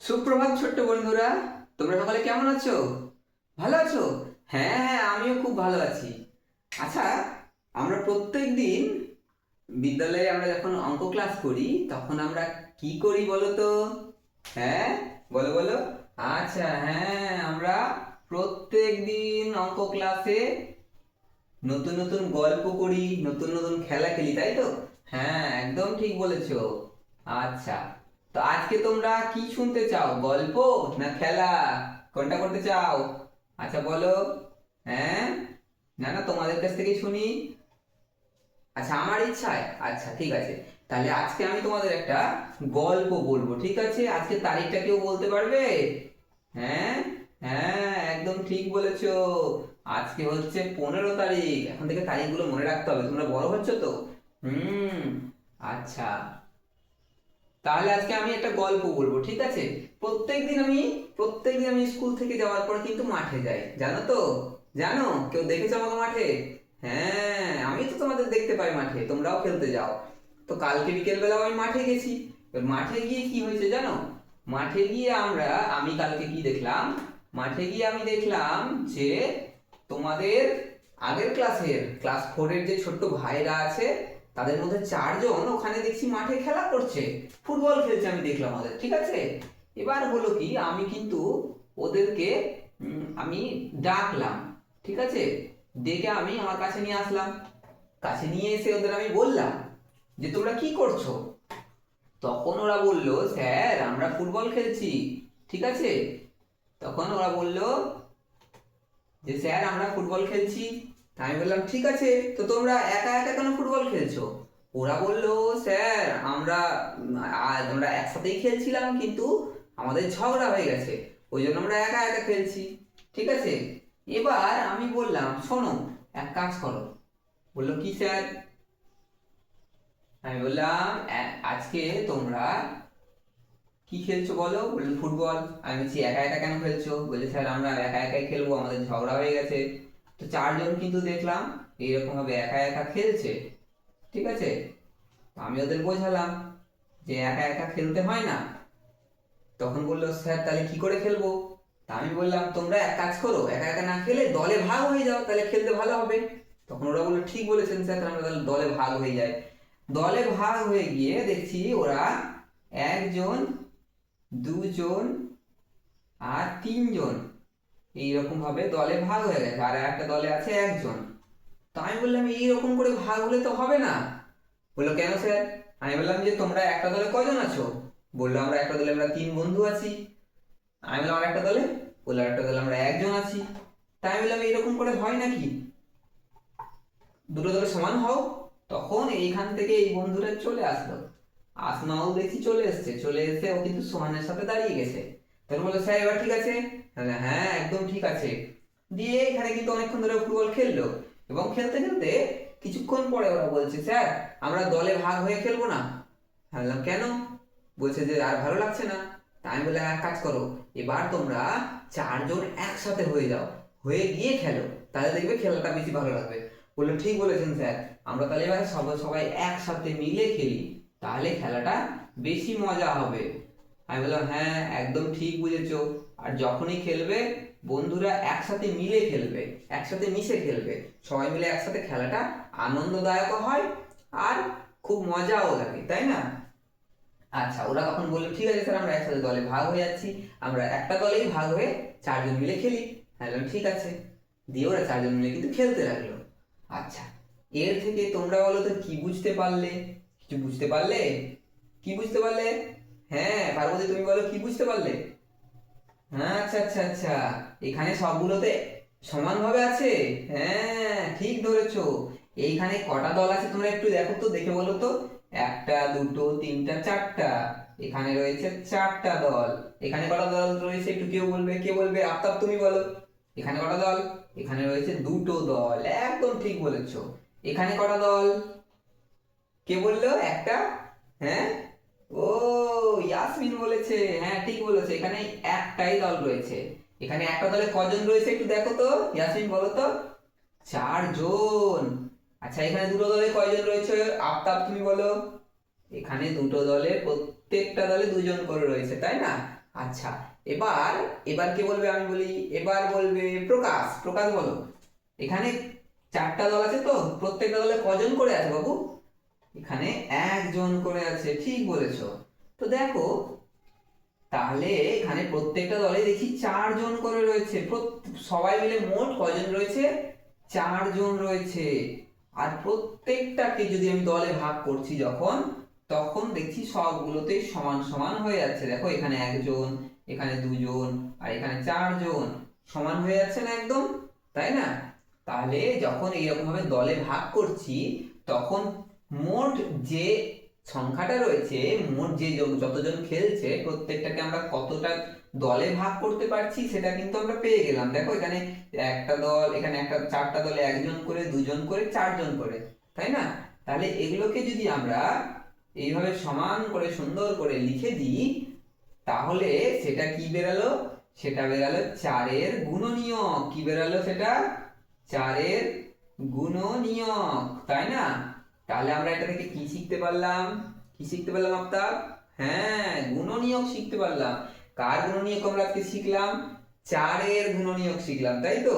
সুপ্রভাত ছোট্ট বন্ধুরা, তোমরা সকালে কেমন আছো? ভালো আছো? হ্যাঁ হ্যাঁ, আমিও খুব ভালো আছি। আচ্ছা, আমরা প্রত্যেক দিন বিদ্যালয়ে আমরা যখন অঙ্ক ক্লাস করি তখন আমরা কি করি বলো তো? হ্যাঁ, বলো বলো। আচ্ছা হ্যাঁ, আমরা প্রত্যেক দিন অঙ্ক ক্লাসে নতুন নতুন গল্প করি, নতুন নতুন খেলা খেলি, তাই তো? হ্যাঁ, একদম ঠিক বলেছো। আচ্ছা, তো আজকে তোমরা কি শুনতে চাও, গল্প না খেলা? কোনটা করতে চাও? আচ্ছা বলো। হ্যাঁ, না না, তোমাদের কাছ থেকেই শুনি। আচ্ছা, আমার ইচ্ছায়, আচ্ছা ঠিক আছে। তাহলে আজকে আমি তোমাদের একটা গল্প বলবো, ঠিক আছে? আজকে তারিখটা কেউ বলতে পারবে? হ্যাঁ হ্যাঁ, একদম ঠিক বলেছো। আজকে হচ্ছে 15 তারিখ। এখন থেকে তারিখগুলো মনে রাখতে হবে, তোমরা বড় হচ্ছ তো। হুম। আচ্ছা, তাহলে আজকে আমি একটা গল্প বলবো, ঠিক আছে? প্রত্যেকদিন আমি স্কুল থেকে যাওয়ার পর কিন্তু মাঠে যাই, জানো তো? জানো, কেউ দেখেছো আমাকে মাঠে? হ্যাঁ, আমি তো তোমাদের দেখতে পাই মাঠে, তোমরাও খেলতে যাও। তো কালকে বিকেল বেলাও আমি মাঠে গেছি। এবার মাঠে গিয়ে কি হয়েছে জানো? মাঠে গিয়ে আমি কালকে কি দেখলাম? মাঠে গিয়ে আমি দেখলাম যে তোমাদের আগের ক্লাস 4-এর যে ছোট্ট ভাইরা আছে, তাদের মধ্যে 4 জন ওখানে দেখছি মাঠে খেলা করছে, ফুটবল খেলছে, আমি দেখলাম ওদের, ঠিক আছে? এবার হলো কি, আমি কিন্তু ওদেরকে আমি ডাকলাম, ঠিক আছে? ডেকে আমি আমার কাছে নিয়ে আসলাম। কাছে নিয়ে এসে ওদের আমি বললাম যে তোমরা কি করছো? তখন ওরা বলল, স্যার আমরা ফুটবল খেলছি, ঠিক আছে? তখন ওরা বলল যে স্যার আমরা ফুটবল খেলছি। তা আমি বললাম ঠিক আছে, তো তোমরা একা একা কেন ফুটবল খেলছো? ওরা বলল, স্যার আমরা একসাথেই খেলছিলাম, কিন্তু আমাদের ঝগড়া হয়ে গেছে, ওই জন্য আমরা একা একা খেলছি, ঠিক আছে? এবার আমি বললাম, শোনো, এক কাজ করো। বললো কি স্যার? আমি বললাম, আজকে তোমরা কি খেলছো বলো? বললো ফুটবল। আমি বলছি একা একা কেন খেলছো? বলছে স্যার আমরা একা একাই খেলবো, আমাদের ঝগড়া হয়ে গেছে। তো 4 জন কিন্তু দেখলাম এইরকম ভাবে একা একা খেলছে, ঠিক আছে? তো আমি ওদের বোঝালাম যে একা একা খেলতে হয় না। তখন বললো, স্যার তাহলে কি করে খেলবো? তা আমি বললাম, তোমরা এক কাজ করো, একা একা না খেলে দলে ভাগ হয়ে যাও, তাহলে খেলতে ভালো হবে। তখন ওরা বললো ঠিক বলেছেন স্যার, তাহলে আমরা তাহলে দলে ভাগ হয়ে যাই। দলে ভাগ হয়ে গিয়ে দেখছি ওরা 1 জন, 2 জন আর 3 জন এইরকম ভাবে দলে ভাগ হয়ে গেছে, আর একটা দলে আছে 1 জন। তো আমি বললাম এইরকম করে ভাগ হলে তো হবে না। বললো কেন স্যার? আমি বললাম যে তোমরা একটা দলে কজন আছো? বললো আমরা একটা দলে আমরা 3 বন্ধু আছি। আমি বললাম আর একটা দলে? বললো আর একটা দলে আমরা 1 জন আছি। তাই আমি বললাম এরকম করে হয় নাকি? দুটো দলে সমান হও। তখন এইখান থেকে এই বন্ধুরা চলে আসলো। আসমাও দেখছি চলে এসছে, চলে এসে ও কিন্তু সোহানের সাথে দাঁড়িয়ে গেছে। তখন বললো স্যার এবার ঠিক আছে? আমি বললাম, হ্যাঁ একদম ঠিক আছে। দিয়ে এখানে কিন্তু অনেকক্ষণ ধরে ফুটবল খেললো, এবং খেলতে খেলতে কিছুক্ষণ পরে ওরা বলছে, স্যার আমরা দলে ভাগ হয়ে খেলবো না। আমি বললাম কেন? বলছে যে আর ভালো লাগছে না। তা আমি বললাম এক কাজ করো, এবার তোমরা 4 জন একসাথে হয়ে যাও, হয়ে গিয়ে খেলো, তাহলে দেখবে খেলাটা বেশি ভালো লাগবে। বললো ঠিক বলেছেন স্যার, আমরা তাহলে এবার সবাই সবাই একসাথে মিলে খেলি, তাহলে খেলাটা বেশি মজা হবে। আমি বললাম হ্যাঁ একদম ঠিক বুঝেছো। আর যখনই খেলবে, বন্ধুরা একসাথে মিলে খেলবে, একসাথে মিশে খেলবে, সবাই মিলে একসাথে খেলাটা আনন্দদায়ক হয়, আর খুব মজাও লাগে, তাই না? আচ্ছা, ওরা তখন বললো ঠিক আছে স্যার, আমরা একসাথে দলে ভাগ হয়ে যাচ্ছি, আমরা একটা দলেই ভাগ হয়ে 4 জন মিলে খেলি। আমি বললাম ঠিক আছে। দিয়ে ওরা 4 জন মিলে কিন্তু খেলতে লাগলো। আচ্ছা, এর থেকে তোমরা বলো তো কি বুঝতে পারলে? কিছু বুঝতে পারলে? কি বুঝতে পারলে? হ্যাঁ পার্বতী, তুমি বলো কি বুঝতে পারলে? হ্যাঁ, আচ্ছা আচ্ছা আচ্ছা, এখানে সবগুলোতে সমানভাবে আছে। হ্যাঁ ঠিক ধরেছো। এইখানে কটা দল আছে তোমরা একটু দেখো তো, দেখে বলো তো। একটা, দুটো, তিনটা, চারটা। এখানে রয়েছে 4টা দল। এখানে কটা দল রয়েছে একটু কেউ বলবে? কে বলবে? আফতাব তুমি বলো। এখানে কটা দল? এখানে রয়েছে 2টো দল, একদম ঠিক বলেছো। এখানে কটা দল? কে বললো? একটা? হ্যাঁ, ও, ইয়াসমিন বলেছে, হ্যাঁ ঠিক বলেছে, এখানে একটাই দল রয়েছে। এখানে একটা দলে কজন রয়েছে একটু দেখো তো, ইয়াসমিন বলো তো। 4 জন। আচ্ছা, এখানে 2টো দলে কয়জন রয়েছে? আফতাব তুমি বলো। এখানে 2টো দলে প্রত্যেকটা দলে 2 জন করে রয়েছে, তাই না? আচ্ছা, এবার এবার কে বলবে আমি বলি, এবার বলবে প্রকাশ। প্রকাশ বলো, এখানে চারটা দল আছে তো, প্রত্যেকটা দলে কজন করে আছে বাবু? এখানে একজন করে আছে, ঠিক বলেছো। তো দেখো, তাহলে এখানে প্রত্যেকটা দলে দেখি চারজন করে রয়েছে, সবাই মিলে মোট কজন রয়েছে? চারজন রয়েছে। আর প্রত্যেকটাকে যদি আমি দলে ভাগ করছি যখন, তখন দেখছি সবগুলোতেই সমান সমান হয়ে যাচ্ছে। দেখো এখানে একজন, এখানে দুজন, আর এখানে চারজন, সমান হয়ে যাচ্ছে না একদম, তাই না? তাহলে যখন এইরকম ভাবে দলে ভাগ করছি, তখন মোট যে সংখ্যাটা রয়েছে, মোট যে যতজন খেলছে প্রত্যেকটাকে আমরা কতটা দলে ভাগ করতে পারছি সেটা কিন্তু আমরা পেয়ে গেলাম। দেখো এখানে একটা দল, এখানে একটা চারটা দলে একজন করে, দুজন করে, চারজন করে, তাই না? তাহলে এগুলোকে যদি আমরা এইভাবে সমান করে সুন্দর করে লিখে দিই, তাহলে সেটা কি বেরালো? সেটা বেরালো চারের গুণনীয়ক। কি বেরালো সেটা? চারের গুণনীয়ক, তাই না? তাহলে আমরা এটা থেকে কি শিখতে পারলাম? কি শিখতে পারলাম আফতাব? হ্যাঁ, গুণনীয়ক শিখতে পারলাম। কার গুণনীয়ক আমরা আজকে শিখলাম? চারের গুণনীয়ক শিখলাম, তাই তো?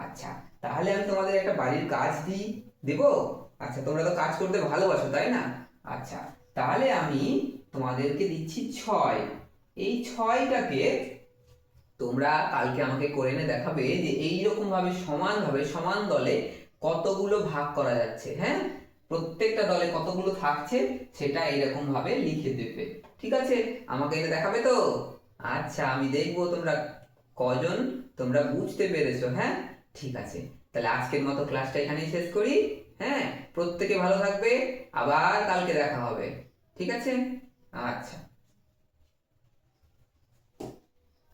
আচ্ছা, তাহলে আমি তোমাদের একটা বাড়ির কাজ দিই, দেবো? আচ্ছা, তোমরা তো কাজ করতে ভালোবাসো, তাই না? আচ্ছা, তাহলে আমি তোমাদেরকে দিচ্ছি 6। এই 6টাকে তোমরা কালকে আমাকে করে এনে দেখাবে যে এইরকম ভাবে সমান ভাবে সমান দলে কতগুলো ভাগ করা যাচ্ছে। হ্যাঁ, প্রত্যেকটা দলে কতগুলো থাকছে সেটা এইরকম ভাবে লিখে দেবে। ঠিক আছে, আমাকে এটা দেখাবে তো? আচ্ছা, আমি দেখবো তোমরা কজন তোমরা বুঝতে পেরেছো। হ্যাঁ, ঠিক আছে, তাহলে আজকের মতো ক্লাসটা এখানেই শেষ করি। হ্যাঁ, প্রত্যেকে ভালো থাকবে, আবার কালকে দেখা হবে। ঠিক আছে, আচ্ছা।